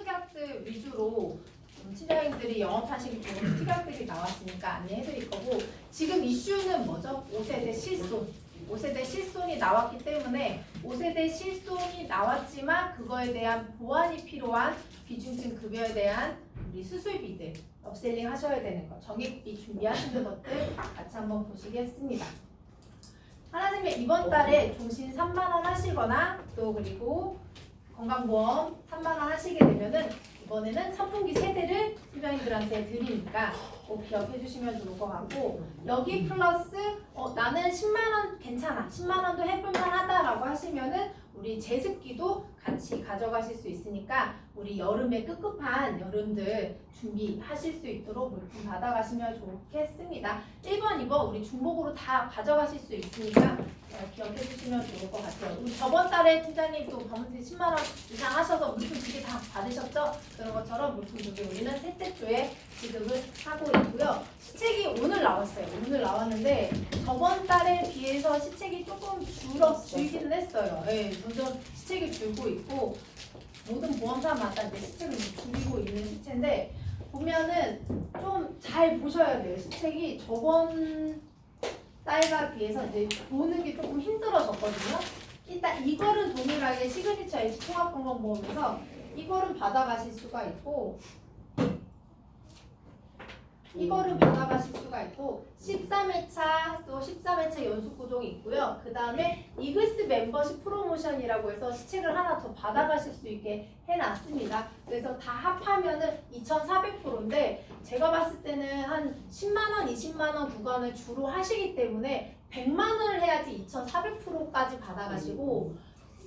특약들 위주로 팀장님들이 영업하시기 좋은 특약들이 나왔으니까 안내해드릴 거고, 지금 이슈는 뭐죠? 5세대 실손. 5세대 실손이 나왔기 때문에 5세대 실손이 나왔지만 그거에 대한 보완이 필요한 비중증 급여에 대한 우리 수술비들 업셀링 하셔야 되는 거, 정액비 준비하시는 것들 같이 한번 보시겠습니다. 하나님의 이번 달에 종신 3만 원 하시거나 또 그리고 건강보험 3만 원 하시게 되면은 이번에는 선풍기 세대를 팀장님들한테 드리니까 꼭 기억해 주시면 좋을 것 같고, 여기 플러스 나는 10만 원 괜찮아, 10만 원도 해볼만 하다라고 하시면은 우리 제습기도 같이 가져가실 수 있으니까 우리 여름에 급급한 여름들 준비하실 수 있도록 물품 받아가시면 좋겠습니다. 1번, 2번 우리 중복으로 다 가져가실 수 있으니까 기억해 주시면 좋을 것 같아요. 우리 저번 달에 팀장님 또 범죄 10만 원 이상 하셔서 물품 2개 다 받으셨죠? 그런 것처럼 물품 2개 우리는 셋째 주에 지급을 하고 있고요. 시책이 오늘 나왔어요. 오늘 나왔는데 저번 달에 비해서 시책이 조금 줄기는 했어요. 네, 점점 시책이 줄고 있고 모든 보험사마다 이제 시책을 줄이고 있는 시체인데, 보면은 좀 잘 보셔야 돼요. 시책이 저번 달과 비해서 이제 보는 게 조금 힘들어졌거든요. 일단 이거는 동일하게 시그니처 H 통합건강보험에서 이거는 받아가실 수가 있고, 이거를 받아가실 수가 있고, 13회차 또 13회차 연수구독이 있고요. 그 다음에 이글스 멤버십 프로모션이라고 해서 시책을 하나 더 받아가실 수 있게 해놨습니다. 그래서 다 합하면은 2,400%인데 제가 봤을 때는 한 10만원, 20만원 구간을 주로 하시기 때문에 100만원을 해야지 2,400%까지 받아가시고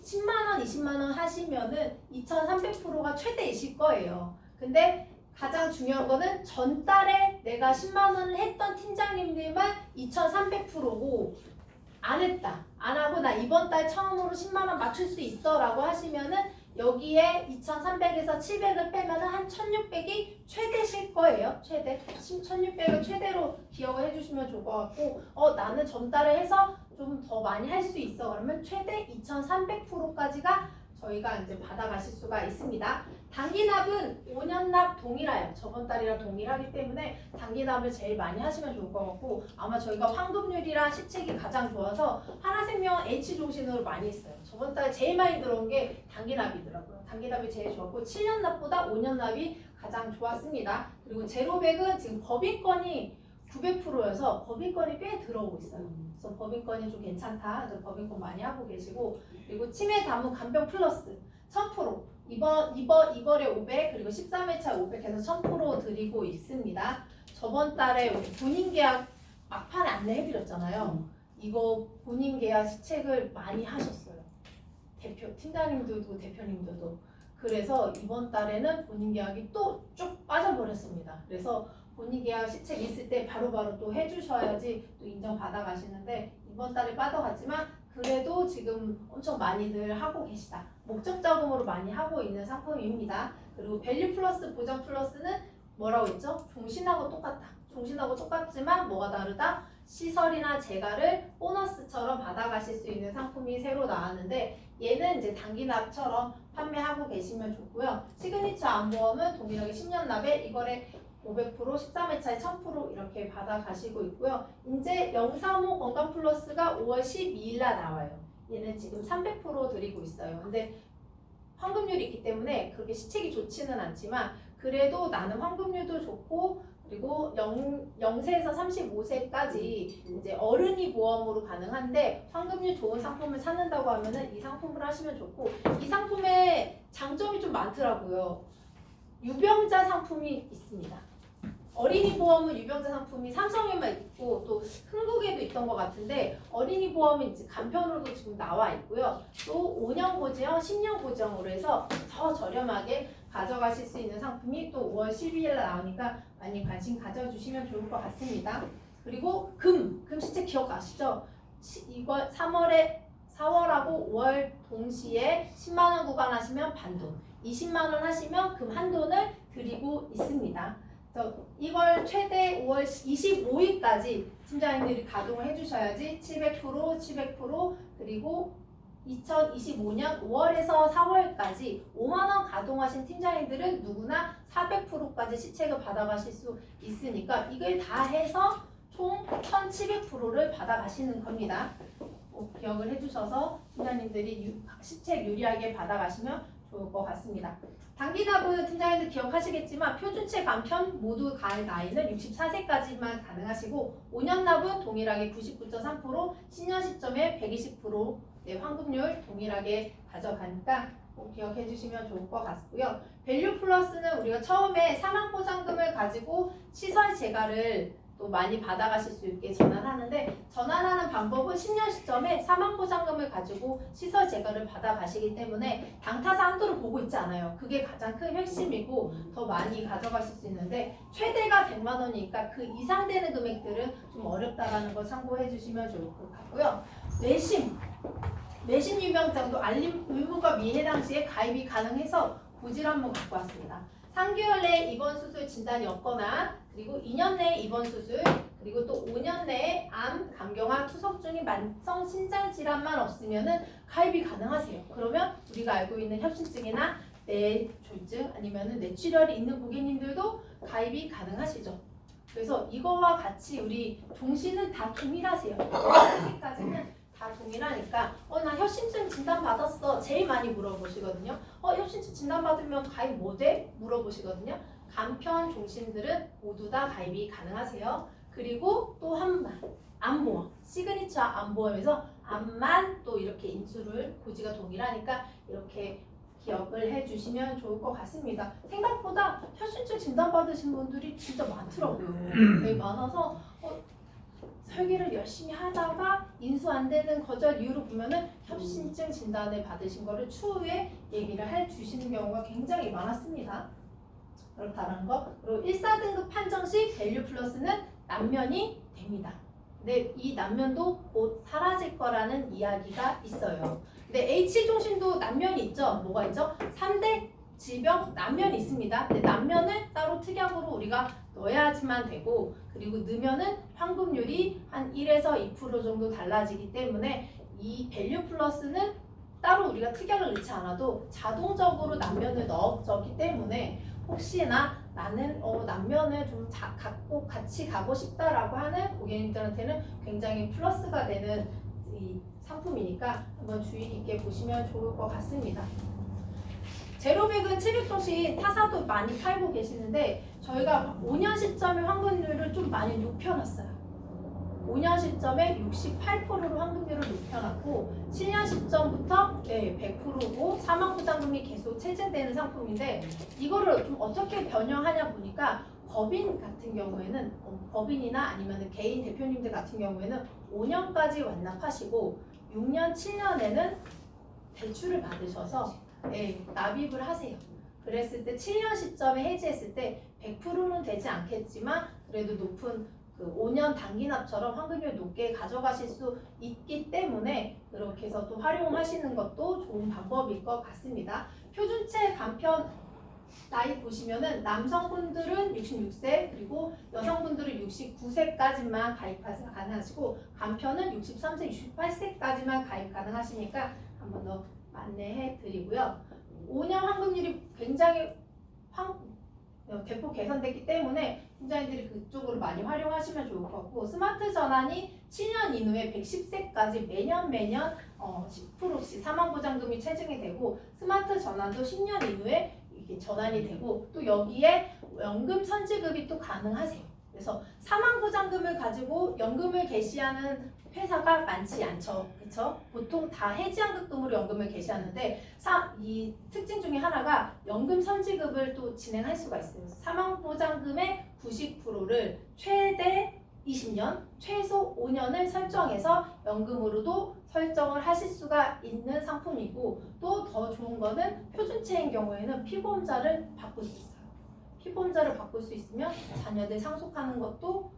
10만원, 20만원 하시면은 2,300%가 최대이실 거예요. 근데 가장 중요한 거는 전달에 내가 10만 원을 했던 팀장님들만 2,300%고 안 했다, 안 하고 나 이번 달 처음으로 10만 원 맞출 수 있어 라고 하시면은 여기에 2,300에서 700을 빼면은 한 1,600이 최대실 거예요. 최대 1,600을 최대로 기억을 해주시면 좋을 것 같고, 나는 전달을 해서 좀 더 많이 할 수 있어 그러면 최대 2,300%까지가 저희가 이제 받아가실 수가 있습니다. 단기납은 5년납 동일해요. 저번 달이랑 동일하기 때문에 단기납을 제일 많이 하시면 좋을 것 같고, 아마 저희가 환급률이랑 시책이 가장 좋아서 하나생명 H종신으로 많이 했어요. 저번 달에 제일 많이 들어온 게 단기납이더라고요. 단기납이 제일 좋았고 7년납보다 5년납이 가장 좋았습니다. 그리고 제로백은 지금 법인권이 900%여서 법인권이 꽤 들어오고 있어요. 그래서 법인권이 좀 괜찮다. 그래서 법인권 많이 하고 계시고, 그리고 치매 담은 간병 플러스 1000%, 이번에 500, 그리고 13회차 500 해서 1000% 드리고 있습니다. 저번 달에 우리 본인 계약 막판에 안내해드렸잖아요. 이거 본인 계약 시책을 많이 하셨어요. 팀장님들도 대표님들도. 그래서 이번 달에는 본인 계약이 또 쭉 빠져버렸습니다. 그래서 본인 계약 시책 있을 때 바로바로 또 해주셔야지 또 인정받아 가시는데, 이번 달에 빠져갔지만 그래도 지금 엄청 많이들 하고 계시다. 목적 자금으로 많이 하고 있는 상품입니다. 그리고 밸류 플러스 보장 플러스는 뭐라고 했죠? 종신하고 똑같다. 종신하고 똑같지만 뭐가 다르다? 시설이나 재가를 보너스처럼 받아가실 수 있는 상품이 새로 나왔는데, 얘는 이제 단기납처럼 판매하고 계시면 좋고요. 시그니처 안보험은 동일하게 10년 납에 이거래 500%, 13회차에 1000% 이렇게 받아가시고 있고요. 이제 035 건강 플러스가 5월 12일 날 나와요. 얘는 지금 300% 드리고 있어요. 근데 환급률이 있기 때문에 그렇게 시책이 좋지는 않지만 그래도 나는 환급률도 좋고, 그리고 0세에서 35세까지 이제 어른이 보험으로 가능한데 환급률 좋은 상품을 찾는다고 하면은 이 상품을 하시면 좋고, 이 상품에 장점이 좀 많더라고요. 유병자 상품이 있습니다. 어린이 보험은 유병자 상품이 삼성에만 있고 또 흥국에도 있던 것 같은데, 어린이 보험은 이제 간편으로도 지금 나와 있고요. 또 5년 보증, 10년 보증으로 해서 더 저렴하게 가져가실 수 있는 상품이 또 5월 12일 나오니까 많이 관심 가져주시면 좋을 것 같습니다. 그리고 금 시책 기억하시죠? 이거 4월하고 5월 동시에 10만원 구간 하시면 반돈, 20만원 하시면 금 한돈을 드리고 있습니다. 이걸 최대 5월 25일까지 팀장님들이 가동을 해주셔야지 700%, 700% 그리고 2025년 5월에서 4월까지 5만 원 가동하신 팀장님들은 누구나 400%까지 시책을 받아가실 수 있으니까 이걸 다 해서 총 1,700%를 받아가시는 겁니다. 꼭 기억을 해주셔서 팀장님들이 시책 유리하게 받아가시면 좋을 것 같습니다. 단기납은 팀장님들 기억하시겠지만 표준체 간편 모두 갈 나이는 64세까지만 가능하시고 5년 납은 동일하게 99.3%, 신년 시점에 120% 네, 환급률 동일하게 가져가니까 꼭 기억해 주시면 좋을 것 같고요. 밸류 플러스는 우리가 처음에 사망보장금을 가지고 시설 재가를 또 많이 받아가실 수 있게 전환하는데 전환하는 방법은 10년 시점에 사망보장금을 가지고 시설 재가를 받아가시기 때문에 당타사 한도를 보고 있지 않아요. 그게 가장 큰 핵심이고 더 많이 가져가실 수 있는데 최대가 100만 원이니까 그 이상 되는 금액들은 좀 어렵다라는 걸 참고해 주시면 좋을 것 같고요. 내심 유병장도 알림 의무가 미해당 시에 가입이 가능해서 고지를 한번 갖고 왔습니다. 3개월 내에 입원 수술 진단이 없거나 그리고 2년 내에 입원 수술 그리고 또 5년 내에 암, 감경화, 투석 중인 만성 신장 질환만 없으면은 가입이 가능하세요. 그러면 우리가 알고 있는 협심증이나 뇌졸중 아니면은 뇌출혈이 있는 고객님들도 가입이 가능하시죠. 그래서 이거와 같이 우리 종신은 다 동일하세요. 여기까지는 다 동일하니까 나 협심증 진단 받았어 제일 많이 물어보시거든요. 협심증 진단 받으면 가입 뭐 돼? 물어보시거든요. 간편 종신들은 모두 다 가입이 가능하세요. 그리고 또 한만 암보험 시그니처 암보험에서 암만 또 이렇게 인수를 고지가 동일하니까 이렇게 기억을 해주시면 좋을 것 같습니다. 생각보다 협심증 진단 받으신 분들이 진짜 많더라고요. 되게 많아서 설계를 열심히 하다가 인수 안 되는 거절 이유로 보면은 협심증 진단을 받으신 거를 추후에 얘기를 해 주시는 경우가 굉장히 많았습니다. 그렇다는 거. 그리고 1,4등급 판정 시 밸류 플러스는 남면이 됩니다. 근데 이 남면도 곧 사라질 거라는 이야기가 있어요. 근데 H종신도 남면이 있죠. 뭐가 있죠? 3대 질병 남면이 있습니다. 근데 남면을 따로 특약으로 우리가 넣어야지만 되고 그리고 넣으면은 환급률이 한 1에서 2% 정도 달라지기 때문에 이 밸류 플러스는 따로 우리가 특약을 넣지 않아도 자동적으로 남면을 넣었기 때문에 혹시나 나는 남면을 좀 갖고 같이 가고 싶다라고 하는 고객님들한테는 굉장히 플러스가 되는 이 상품이니까 한번 주의 깊게 보시면 좋을 것 같습니다. 제로백은 700종씩 타사도 많이 팔고 계시는데 저희가 5년 시점에 환급률을 좀 많이 높여놨어요. 5년 시점에 68%로 환급률을 높여놨고 7년 시점부터 100%고 사망보장금이 계속 체증되는 상품인데 이거를 좀 어떻게 변형하냐 보니까 법인 같은 경우에는 법인이나 아니면 개인 대표님들 같은 경우에는 5년까지 완납하시고 6년, 7년에는 대출을 받으셔서 납입을 하세요. 그랬을 때 7년 시점에 해지했을 때 100%는 되지 않겠지만 그래도 높은 그 5년 단기납처럼 환급률 높게 가져가실 수 있기 때문에 그렇게 해서 또 활용하시는 것도 좋은 방법일 것 같습니다. 표준체 간편 나이 보시면은 남성분들은 66세 그리고 여성분들은 69세까지만 가입 가능하시고 간편은 63세, 68세까지만 가입 가능하시니까 한번 더 안내해 드리고요. 5년 환급률이 굉장히 대폭 개선됐기 때문에 팀장님들이 그쪽으로 많이 활용하시면 좋을 것 같고 스마트 전환이 7년 이후에 110세까지 매년 10%씩 사망보장금이 체증이 되고 스마트 전환도 10년 이후에 이게 전환이 되고 또 여기에 연금 선지급이 또 가능하세요. 그래서 사망보장금을 가지고 연금을 개시하는 회사가 많지 않죠. 그렇죠? 보통 다 해지환급금으로 연금을 개시하는데 이 특징 중에 하나가 연금 선지급을 또 진행할 수가 있어요. 사망보장금의 90%를 최대 20년, 최소 5년을 설정해서 연금으로도 설정을 하실 수가 있는 상품이고 또 더 좋은 거는 표준체인 경우에는 피보험자를 바꿀 수 있어요. 피보험자를 바꿀 수 있으면 자녀들 상속하는 것도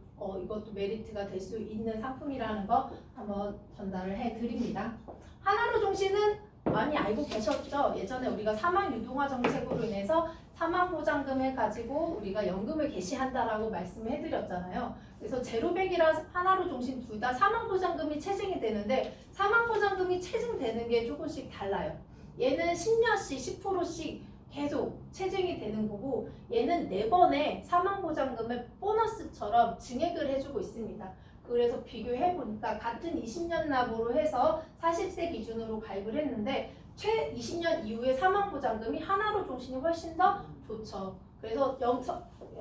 이것도 메리트가 될 수 있는 상품이라는 거 한번 전달을 해드립니다. 하나로 종신은 많이 알고 계셨죠? 예전에 우리가 사망 유동화 정책으로 인해서 사망보장금을 가지고 우리가 연금을 개시한다라고 말씀을 해드렸잖아요. 그래서 제로백이랑 하나로 종신 둘 다 사망보장금이 체증이 되는데 사망보장금이 체증되는 게 조금씩 달라요. 얘는 10년씩 10%씩 계속 체증이 되는 거고 얘는 4번의 사망보장금을 보너스처럼 증액을 해주고 있습니다. 그래서 비교해보니까 같은 20년 납으로 해서 40세 기준으로 가입을 했는데 최 20년 이후에 사망보장금이 하나로 종신이 훨씬 더 좋죠. 그래서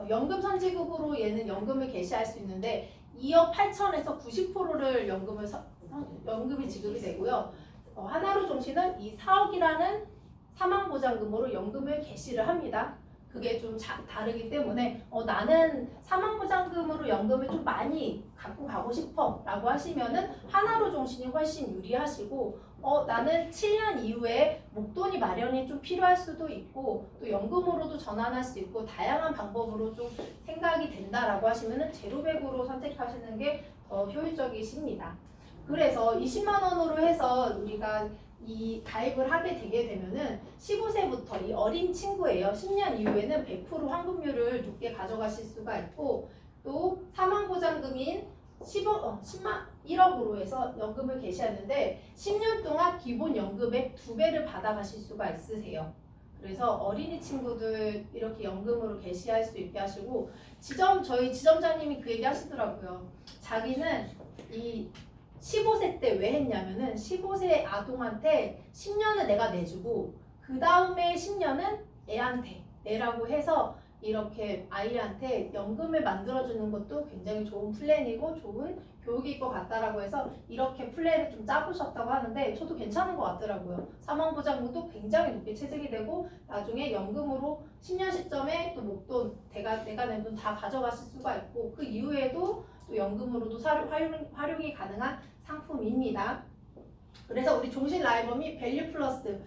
연금 선지급으로 얘는 연금을 개시할 수 있는데 2억 8천에서 90%를 연금이 지급이 되고요. 하나로 종신은 이 4억이라는 사망보장금으로 연금을 개시를 합니다. 그게 좀 다르기 때문에 나는 사망보장금으로 연금을 좀 많이 갖고 가고 싶어 라고 하시면은 하나로 종신이 훨씬 유리하시고 나는 7년 이후에 목돈이 마련이 좀 필요할 수도 있고 또 연금으로도 전환할 수 있고 다양한 방법으로 좀 생각이 된다라고 하시면은 제로백으로 선택하시는 게 더 효율적이십니다. 그래서 20만 원으로 해서 우리가 이 가입을 하게 되게 되면은 15세부터 이 어린 친구예요. 10년 이후에는 100% 환급률을 높게 가져가실 수가 있고 또 사망보장금인 1억으로 해서 연금을 개시하는데 10년 동안 기본 연금의 2배를 받아가실 수가 있으세요. 그래서 어린이 친구들 이렇게 연금으로 개시할 수 있게 하시고 저희 지점장님이 그 얘기 하시더라고요. 자기는 이 15세 때 왜 했냐면은 15세 아동한테 10년을 내가 내주고 그 다음에 10년은 애한테 내라고 해서 이렇게 아이한테 연금을 만들어주는 것도 굉장히 좋은 플랜이고 좋은 교육일 것 같다라고 해서 이렇게 플랜을 좀 짜보셨다고 하는데 저도 괜찮은 것 같더라고요. 사망보장금도 굉장히 높게 체증이 되고 나중에 연금으로 10년 시점에 또 목돈 내가 낸 돈 다 가져가실 수가 있고 그 이후에도 또 연금으로도 활용이 가능한 상품입니다. 그래서 우리 종신 라이범이 밸류 플러스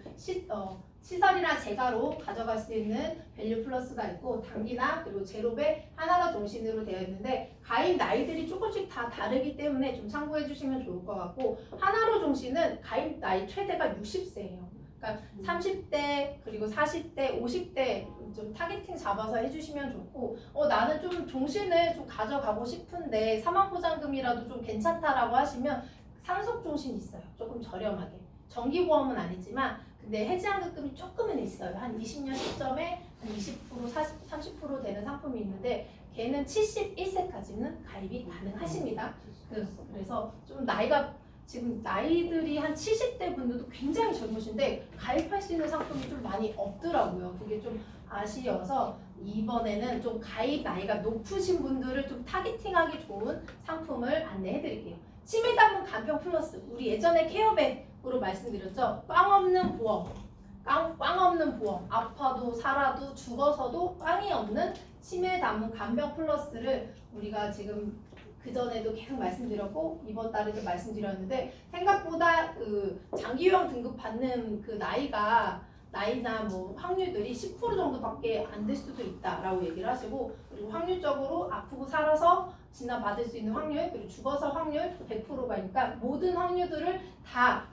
시설이나 재가로 가져갈 수 있는 밸류 플러스가 있고 단기나 그리고 제로백 하나로 종신으로 되어 있는데 가입 나이들이 조금씩 다 다르기 때문에 좀 참고해 주시면 좋을 것 같고 하나로 종신은 가입 나이 최대가 60세예요. 그러니까 30대 그리고 40대 50대 좀 타겟팅 잡아서 해주시면 좋고 나는 좀 종신을 좀 가져가고 싶은데 사망보장금이라도 좀 괜찮다라고 하시면 상속종신 있어요. 조금 저렴하게 정기보험은 아니지만 근데 해지환급금이 조금은 있어요. 한 20년 시점에 한 20% 30% 되는 상품이 있는데 걔는 71세까지는 가입이 가능하십니다. 그래서 좀 지금 나이들이 한 70대 분들도 굉장히 젊으신데 가입할 수 있는 상품이 좀 많이 없더라고요. 그게 좀 아쉬워서 이번에는 좀 가입 나이가 높으신 분들을 좀 타겟팅하기 좋은 상품을 안내해 드릴게요. 치매담은 간편 플러스 우리 예전에 케어백으로 말씀드렸죠. 꽝 없는 보험 아파도 살아도 죽어서도 꽝이 없는 치매담은 간병 플러스를 우리가 지금 그전에도 계속 말씀드렸고 이번 달에도 말씀드렸는데 생각보다 그 장기요양 등급 받는 그 나이나 뭐 확률들이 10% 정도밖에 안 될 수도 있다라고 얘기를 하시고 그리고 확률적으로 아프고 살아서 진단받을 수 있는 확률 그리고 죽어서 확률 100%가니까 모든 확률들을 다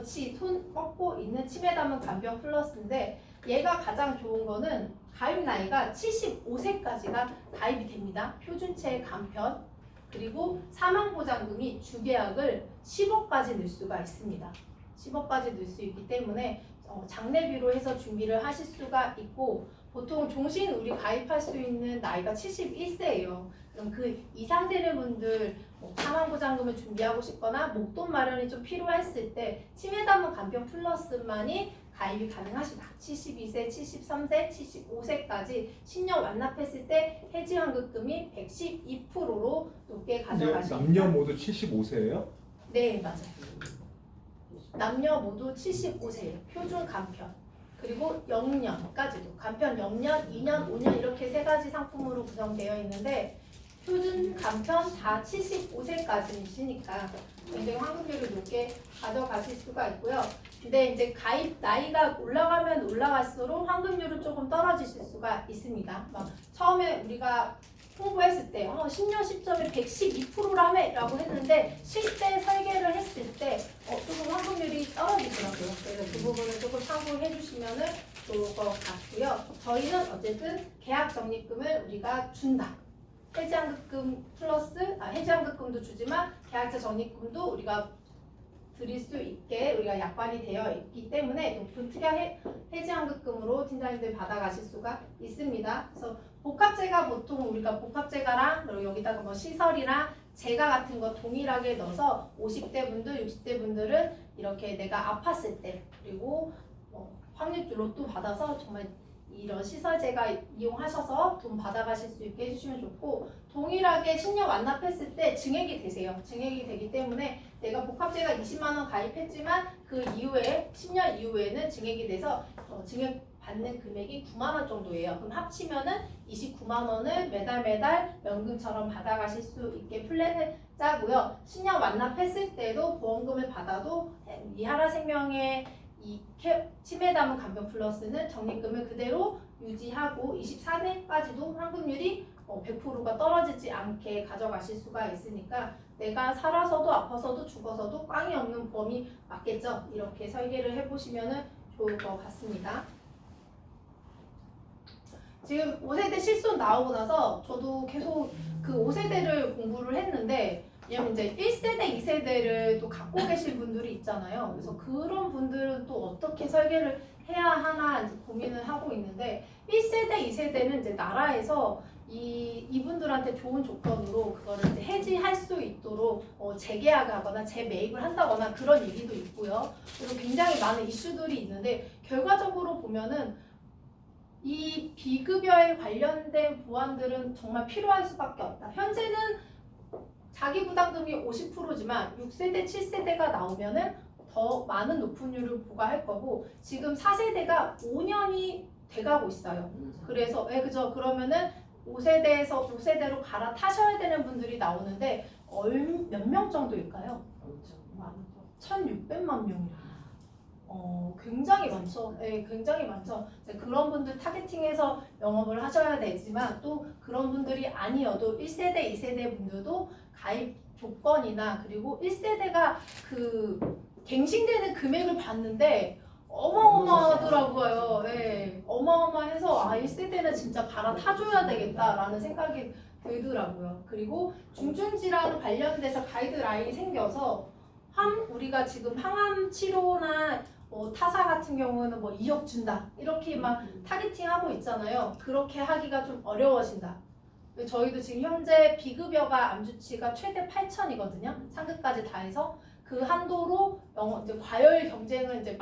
손 뻗고 있는 치매담은 간병 플러스인데 얘가 가장 좋은 거는 가입 나이가 75세까지가 가입이 됩니다. 표준체 간편 그리고 사망보장금이 주계약을 10억까지 넣을 수가 있습니다. 10억까지 넣을 수 있기 때문에 장례비로 해서 준비를 하실 수가 있고 보통 종신 우리 가입할 수 있는 나이가 71세예요. 그럼 그 이상 되는 분들 사망보장금을 준비하고 싶거나 목돈 마련이 좀 필요했을 때 치매담은 간병 플러스만이 가입이 가능하시다. 72세, 73세, 75세까지 10년 완납했을 때 해지환급금이 112%로 높게 가져가십니다. 남녀 모두 75세예요? 네, 맞아요. 남녀 모두 75세예요. 표준 간편. 그리고 영년까지도 간편 0년, 2년, 5년 이렇게 3가지 상품으로 구성되어 있는데 표준 간편 다 75세까지이시니까 굉장히 환급률을 높게 가져가실 수가 있고요. 근데 이제 가입 나이가 올라가면 올라갈수록 환급률은 조금 떨어지실 수가 있습니다. 처음에 우리가 홍보했을 때 10년 시점에 112%라고 했는데 실제 설계를 했을 때 조금 환급률이 떨어지더라고요. 그래서 그 부분을 조금 참고해 주시면 좋을 것 같고요. 저희는 어쨌든 계약 적립금을 우리가 준다. 해지환급금 플러스 해지환급금도 주지만 계약자 적립금도 우리가 드릴 수 있게 우리가 약관이 되어 있기 때문에 높은 특약 해지환급금으로 팀장님들 받아가실 수가 있습니다. 그래서 복합재가 보통 우리가 복합재가랑 그리고 여기다가 뭐 시설이랑 재가 같은 거 동일하게 넣어서 50대 분들, 60대 분들은 이렇게 내가 아팠을 때 그리고 확률 로또 받아서 정말 이런 시설재가 이용하셔서 돈 받아가실 수 있게 해주시면 좋고 동일하게 10년 완납했을 때 증액이 되세요. 증액이 되기 때문에 내가 복합재가 20만 원 가입했지만 그 이후에 10년 이후에는 증액이 돼서 증액 받는 금액이 9만 원 정도예요. 그럼 합치면은 29만 원을 매달 연금처럼 받아가실 수 있게 플랜을 짜고요. 10년 완납했을 때도 보험금을 받아도 이하라생명의 이 치매담은 간병 플러스는 적립금을 그대로 유지하고 24년까지도 환급률이 100%가 떨어지지 않게 가져가실 수가 있으니까 내가 살아서도 아파서도 죽어서도 꽝이 없는 보험이 맞겠죠. 이렇게 설계를 해보시면 좋을 것 같습니다. 지금 5세대 실손 나오고 나서 저도 계속 그 5세대를 공부를 했는데 왜냐면 이제 1세대, 2세대를 또 갖고 계신 분들이 있잖아요. 그래서 그런 분들은 또 어떻게 설계를 해야 하나 이제 고민을 하고 있는데 1세대, 2세대는 이제 나라에서 이분들한테 좋은 조건으로 그거를 이제 해지할 수 있도록 재계약을 하거나 재매입을 한다거나 그런 얘기도 있고요. 그리고 굉장히 많은 이슈들이 있는데 결과적으로 보면은 이 비급여에 관련된 보완들은 정말 필요할 수밖에 없다. 현재는 자기 부담금이 50%지만 6세대, 7세대가 나오면은 더 많은 높은율을 부과할 거고 지금 4세대가 5년이 돼가고 있어요. 그래서 그죠? 그러면은 5세대에서 6세대로 갈아타셔야 되는 분들이 나오는데 몇 명 정도일까요? 1,600만 명이라. 굉장히 많죠. 네, 굉장히 많죠. 그런 분들 타겟팅해서 영업을 하셔야 되지만 또 그런 분들이 아니어도 1세대, 2세대 분들도 가입 조건이나 그리고 1세대가 그 갱신되는 금액을 봤는데 어마어마하더라고요. 네, 어마어마해서 1세대는 진짜 갈아타줘야 되겠다라는 생각이 들더라고요. 그리고 중증질환 관련돼서 가이드라인이 생겨서 우리가 지금 항암 치료나 타사 같은 경우는 2억 준다 이렇게 막 타겟팅하고 있잖아요. 그렇게 하기가 좀 어려워진다. 저희도 지금 현재 비급여가 암주치가 최대 8,000이거든요. 상급까지 다 해서 그 한도로 이제 과열 경쟁을 이제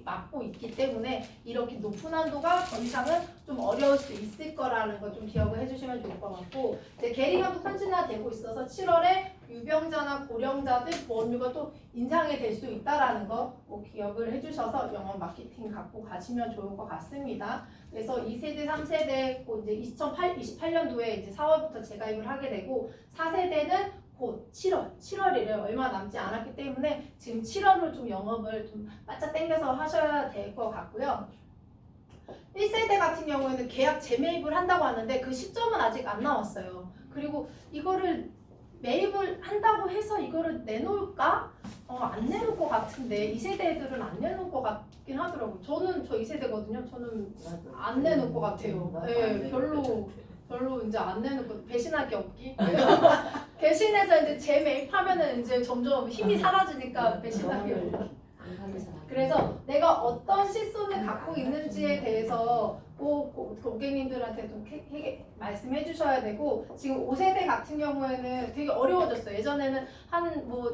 막고 있기 때문에 이렇게 높은 한도가 더 이상은 좀 어려울 수 있을 거라는 거 좀 기억을 해주시면 좋을 것 같고 이제 계리감도 선진화되고 있어서 7월에 유병자나 고령자들 보험료가 또 인상이 될 수 있다라는 거 꼭 기억을 해주셔서 영업 마케팅 갖고 가시면 좋을 것 같습니다. 그래서 2세대, 3세대 이제 2028년도에 이제 4월부터 재가입을 하게 되고 4세대는 곧 7월이래요. 얼마 남지 않았기 때문에 지금 7월을 좀 영업을 좀 바짝 당겨서 하셔야 될 것 같고요. 1세대 같은 경우에는 계약 재매입을 한다고 하는데 그 시점은 아직 안 나왔어요. 그리고 이거를 매입을 한다고 해서 이거를 내놓을까? 안 내놓을 것 같은데 2세대 애들은 안 내놓을 것 같긴 하더라고요. 저 2세대거든요. 저는 안 내놓을 것 같아요. 네, 별로 이제 안 내놓을 것, 배신할 게 없기. 배신해서 이제 재매입하면은 이제 점점 힘이 사라지니까 배신할 게 없기. 그래서 내가 어떤 실손을 갖고 있는지에 대해서 꼭 고객님들한테 좀 말씀해 주셔야 되고 지금 5세대 같은 경우에는 되게 어려워졌어요. 예전에는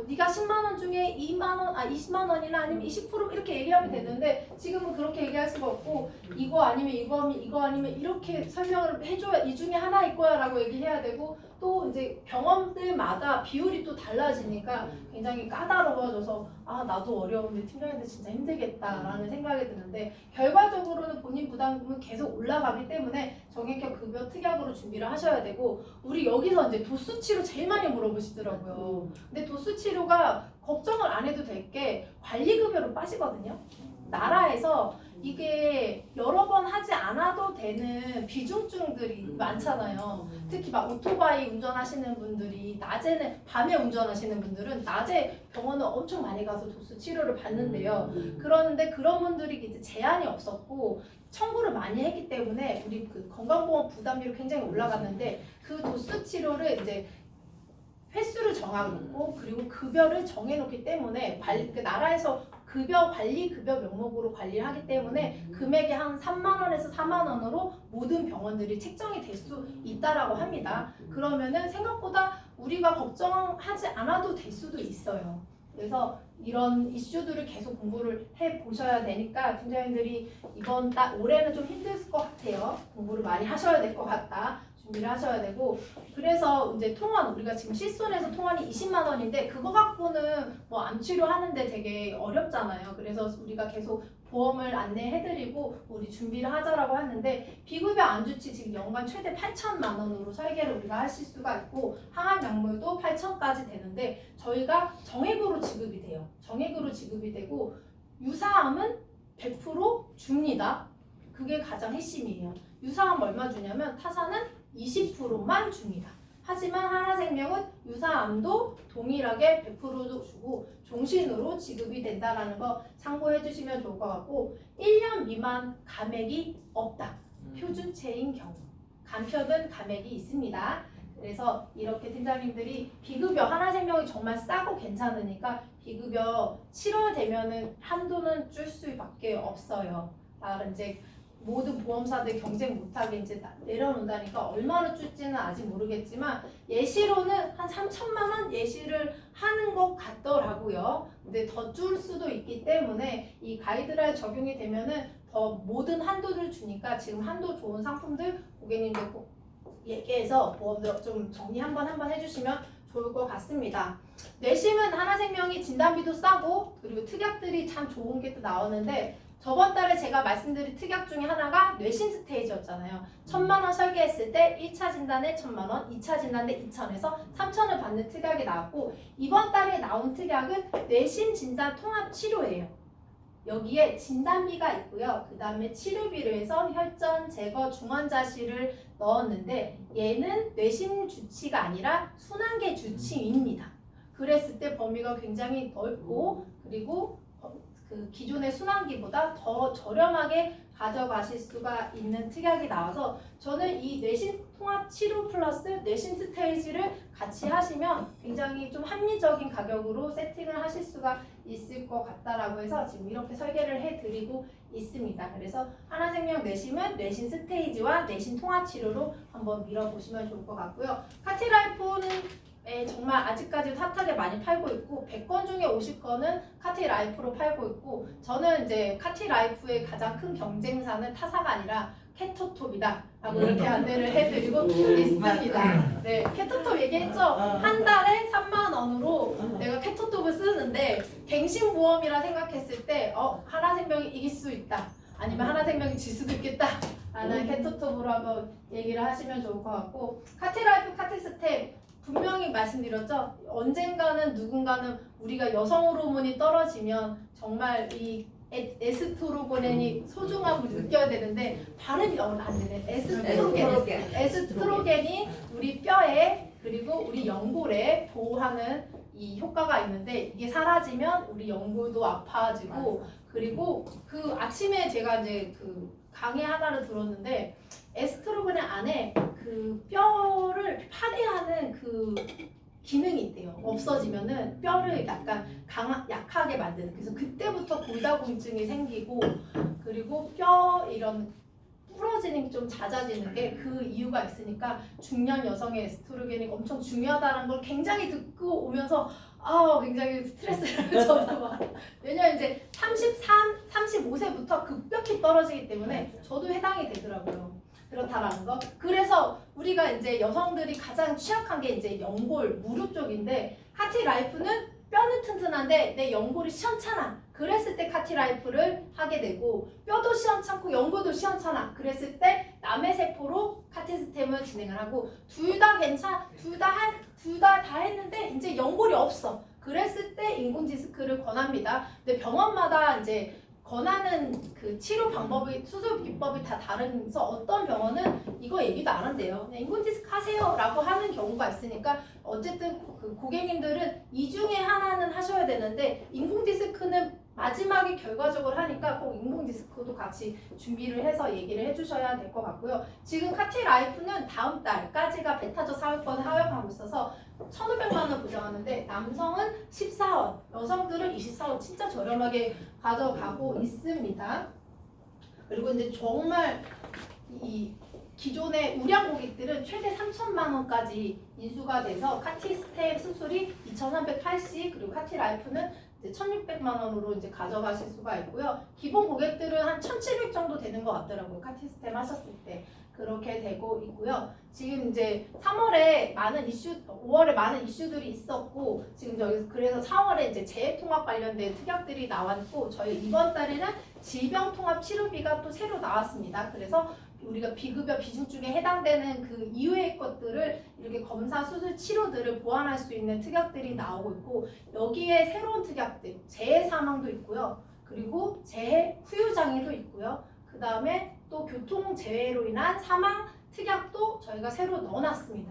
네가 10만 원 중에 20만 원이나 아니면 20% 이렇게 얘기하면 되는데 지금은 그렇게 얘기할 수가 없고 이거 아니면 이거 아니면 이렇게 설명을 해줘야 이 중에 하나일 거야 라고 얘기해야 되고 또 이제 병원들마다 비율이 또 달라지니까 굉장히 까다로워져서 나도 어려운데 팀장님들 진짜 힘들겠다라는 생각이 드는데 결과적으로는 본인 부담금은 계속 올라가기 때문에 정액형 급여 특약으로 준비를 하셔야 되고 우리 여기서 이제 도수 치료 제일 많이 물어보시더라고요. 근데 도수 치료가 걱정을 안 해도 될 게 관리급여로 빠지거든요. 나라에서 이게 여러 번 하지 않아도 되는 비중증들이 많잖아요. 특히 막 오토바이 운전하시는 분들이 낮에는 밤에 운전하시는 분들은 낮에 병원을 엄청 많이 가서 도수 치료를 받는데요. 그런데 그런 분들이 이제 제한이 없었고 청구를 많이 했기 때문에 우리 그 건강보험 부담률이 굉장히 올라갔는데 그 도수 치료를 이제 횟수를 정해놓고 그리고 급여를 정해놓기 때문에 그 나라에서 급여 관리 급여 명목으로 관리를 하기 때문에 금액이 한 3만 원에서 4만 원으로 모든 병원들이 책정이 될 수 있다라고 합니다. 그러면은 생각보다 우리가 걱정하지 않아도 될 수도 있어요. 그래서 이런 이슈들을 계속 공부를 해 보셔야 되니까 팀장님들이 올해는 좀 힘들 것 같아요. 공부를 많이 하셔야 될 것 같다. 준비를 하셔야 되고 그래서 이제 통원 우리가 지금 실손에서 통원이 20만 원인데 그거 갖고는 뭐 암 치료하는데 되게 어렵잖아요. 그래서 우리가 계속 보험을 안내해드리고 우리 준비를 하자라고 하는데 비급여 안주치 지금 연간 최대 8천만 원으로 설계를 우리가 하실 수가 있고 항암 약물도 8천까지 되는데 저희가 정액으로 지급이 돼요. 정액으로 지급이 되고 유사암은 100% 줍니다. 그게 가장 핵심이에요. 유사암 얼마 주냐면 타사는 20%만 줍니다. 하지만 하나생명은 유사암도 동일하게 100%도 주고 종신으로 지급이 된다는 거 참고해 주시면 좋을 것 같고 1년 미만 감액이 없다. 표준체인 경우 간편은 감액이 있습니다. 그래서 이렇게 팀장님들이 비급여 하나생명이 정말 싸고 괜찮으니까 비급여 7월 되면은 한도는 줄 수밖에 없어요. 이제 모든 보험사들 경쟁 못하게 이제 내려놓는다니까 얼마나 줄지는 아직 모르겠지만 예시로는 한 3천만 원 예시를 하는 것 같더라고요. 근데 더 줄 수도 있기 때문에 이 가이드라인 적용이 되면은 더 모든 한도를 주니까 지금 한도 좋은 상품들 고객님들 꼭 얘기해서 보험도 좀 정리 한번 해주시면 좋을 것 같습니다. 내심은 하나생명이 진단비도 싸고 그리고 특약들이 참 좋은 게 또 나오는데 저번 달에 제가 말씀드린 특약 중에 하나가 뇌신 스테이지였잖아요. 1,000만 원 설계했을 때 1차 진단에 1,000만 원, 2차 진단에 2,000에서 3,000을 받는 특약이 나왔고 이번 달에 나온 특약은 뇌신 진단 통합 치료예요. 여기에 진단비가 있고요. 그 다음에 치료비로 해서 혈전, 제거, 중환자실을 넣었는데 얘는 뇌신 주치가 아니라 순환계 주치입니다. 그랬을 때 범위가 굉장히 넓고 그리고 그 기존의 순환기보다 더 저렴하게 가져가실 수가 있는 특약이 나와서 저는 이 뇌신 통합 치료 플러스 뇌신 스테이지를 같이 하시면 굉장히 좀 합리적인 가격으로 세팅을 하실 수가 있을 것 같다라고 해서 지금 이렇게 설계를 해드리고 있습니다. 그래서 하나생명 뇌심은 뇌신 스테이지와 뇌신 통합 치료로 한번 밀어보시면 좋을 것 같고요. 카티라이프는 정말 아직까지 핫하게 많이 팔고 있고 100건 중에 50건은 카티라이프로 팔고 있고 저는 이제 카티라이프의 가장 큰 경쟁사는 타사가 아니라 케토톱이다 라고 이렇게 안내를 해드리고 있습니다. 네, 케토톱 얘기했죠? 한 달에 3만 원으로 내가 케토톱을 쓰는데 갱신보험이라 생각했을 때 하나생명이 이길 수 있다 아니면 하나생명이 질 수도 있겠다 라는 케토톱으로 한번 얘기를 하시면 좋을 것 같고 카티라이프, 카티스템 분명히 말씀드렸죠. 언젠가는 누군가는 우리가 여성 호르몬이 떨어지면 정말 이 에스트로겐이 소중함을 느껴야 되는데 발음이 안 되네. 에스트로겐이 우리 뼈에 그리고 우리 연골에 보호하는 이 효과가 있는데 이게 사라지면 우리 연골도 아파지고 그리고 그 아침에 제가 이제 그 강의 하나를 들었는데 에스트로겐 안에 그 뼈를 파괴하는 그 기능이 있대요. 없어지면은 뼈를 약간 약하게 만드는. 그래서 그때부터 골다공증이 생기고 그리고 뼈 이런 부러지는 게 좀 잦아지는 게 그 이유가 있으니까 중년 여성의 에스트로겐이 엄청 중요하다는 걸 굉장히 듣고 오면서 굉장히 스트레스를 저도 막 왜냐면 이제 35세부터 급격히 떨어지기 때문에 저도 해당이 되더라고요. 그렇다라는 거. 그래서 우리가 이제 여성들이 가장 취약한 게 이제 연골, 무릎 쪽인데 카티라이프는 뼈는 튼튼한데 내 연골이 시원찮아. 그랬을 때 카티라이프를 하게 되고 뼈도 시원찮고 연골도 시원찮아. 그랬을 때 남의 세포로 카티스템을 진행을 하고 둘 다 다 했는데 이제 연골이 없어. 그랬을 때 인공디스크를 권합니다. 근데 병원마다 이제 권하는 그 치료 방법이 수술 기법이 다 다르면서 어떤 병원은 이거 얘기도 안 한대요. 그냥 인공 디스크 하세요라고 하는 경우가 있으니까 어쨌든 그 고객님들은 이 중에 하나는 하셔야 되는데 인공 디스크는 마지막에 결과적으로 하니까 꼭 인공 디스크도 같이 준비를 해서 얘기를 해주셔야 될 것 같고요. 지금 카티 라이프는 다음 달까지가 베타저 사회권을 하역하고 있어서 1,500만 원 보장하는데 남성은 14원, 여성들은 24원 진짜 저렴하게 가져가고 있습니다. 그리고 이제 정말 이 기존의 우량 고객들은 최대 3천만 원까지 인수가 돼서 카티 스텝 수술이 2,380 그리고 카티 라이프는 이제 1,600만 원으로 이제 가져가실 수가 있고요. 기본 고객들은 한 1,700 정도 되는 것 같더라고요. 카티 스텝 하셨을 때. 그렇게 되고 있고요. 지금 이제 3월에 많은 5월에 많은 이슈들이 있었고 지금 저희 그래서 4월에 이제 재해통합 관련된 특약들이 나왔고 저희 이번 달에는 질병통합 치료비가 또 새로 나왔습니다. 그래서 우리가 비급여 비중증에 해당되는 그 이외의 것들을 이렇게 검사, 수술, 치료들을 보완할 수 있는 특약들이 나오고 있고 여기에 새로운 특약들, 재해 사망도 있고요. 그리고 재해 후유장애도 있고요. 그 다음에 또 교통재해로 인한 사망 특약도 저희가 새로 넣어놨습니다.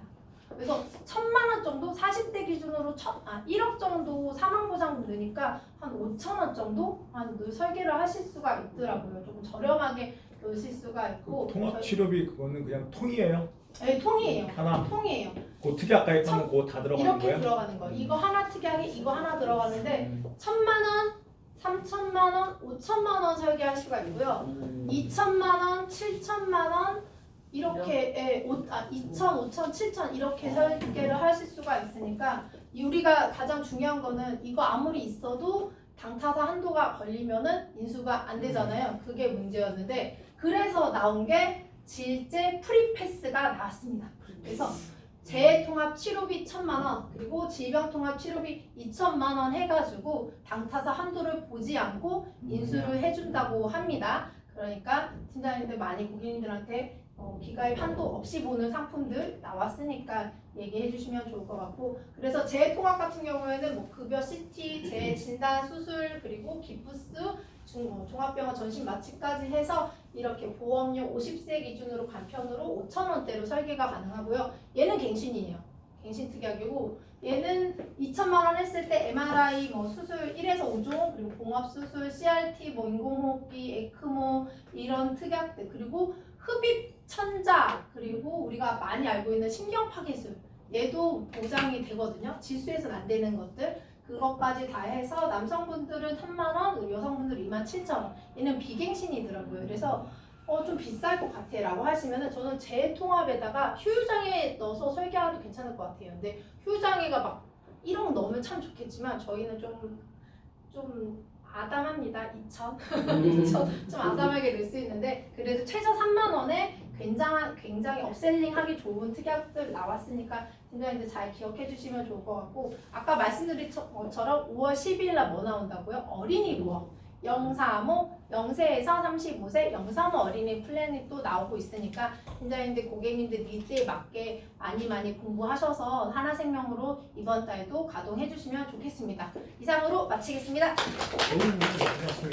그래서 1,000만 원 정도 40대 기준으로 1억 정도 사망보장 넣으니까 한 5천 원 정도 설계를 하실 수가 있더라고요. 조금 저렴하게 넣으실 수가 있고 통합 치료비 그거는 그냥 통이에요? 네, 통이에요. 하나. 통이에요. 그 특약 가입하면 그거 다 들어가는 이렇게 거예요? 들어가는 거. 이거 하나 특약에 이거 하나 들어가는데 1,000만 원, 3,000만 원, 5,000만 원 설계할 수가 있고요. 2,000만 원, 7,000만 원 이렇게 2,000, 5,000, 7,000 이렇게 설계를 하실 수가 있으니까 우리가 가장 중요한 거는 이거 아무리 있어도 당타사 한도가 걸리면은 인수가 안 되잖아요. 그게 문제였는데 그래서 나온 게 질제 프리패스가 나왔습니다. 그래서 재해통합 치료비 1,000만 원 그리고 질병통합 치료비 2,000만 원 해가지고 당타사 한도를 보지 않고 인수를 해준다고 합니다. 그러니까 팀장님들 많이 고객님들한테 기가입 한도 없이 보는 상품들 나왔으니까 얘기해 주시면 좋을 것 같고 그래서 재해통합 같은 경우에는 뭐 급여 CT, 재진단 수술 그리고 기프스 종합병원 전신 마취까지 해서 이렇게 보험료 50세 기준으로 간편으로 5,000원대로 설계가 가능하고요. 얘는 갱신이에요. 갱신 특약이고 얘는 2,000만 원 했을 때 MRI 뭐 수술 1에서 5종 그리고 봉합 수술, CRT 뭐 인공호흡기, 에크모 이런 특약들 그리고 흡입 천자 그리고 우리가 많이 알고 있는 신경파괴술 얘도 보장이 되거든요. 지수에서는 안 되는 것들 그것까지 다 해서 남성분들은 3만 원, 그리고 여성분들은 27,000원. 얘는 비갱신이더라고요. 그래서 좀 비쌀 것 같아 라고 하시면은 저는 재통합에다가 휴유장애 넣어서 설계하도 괜찮을 것 같아요. 근데 휴유장애가 막 1억 넣으면 참 좋겠지만 저희는 좀 아담합니다. 2,000 좀 아담하게 넣을 수 있는데 그래도 최저 3만 원에 굉장히 업셀링하기 좋은 특약들 나왔으니까 팀장님들 잘 기억해 주시면 좋을 것 같고 아까 말씀드린 것처럼 5월 10일 날 뭐 나온다고요? 어린이 보험 035, 0세에서 35세 035 어린이 플랜이 또 나오고 있으니까 팀장님들 고객님들 니즈에 맞게 많이 공부하셔서 하나생명으로 이번 달도 가동해 주시면 좋겠습니다. 이상으로 마치겠습니다. 고맙습니다.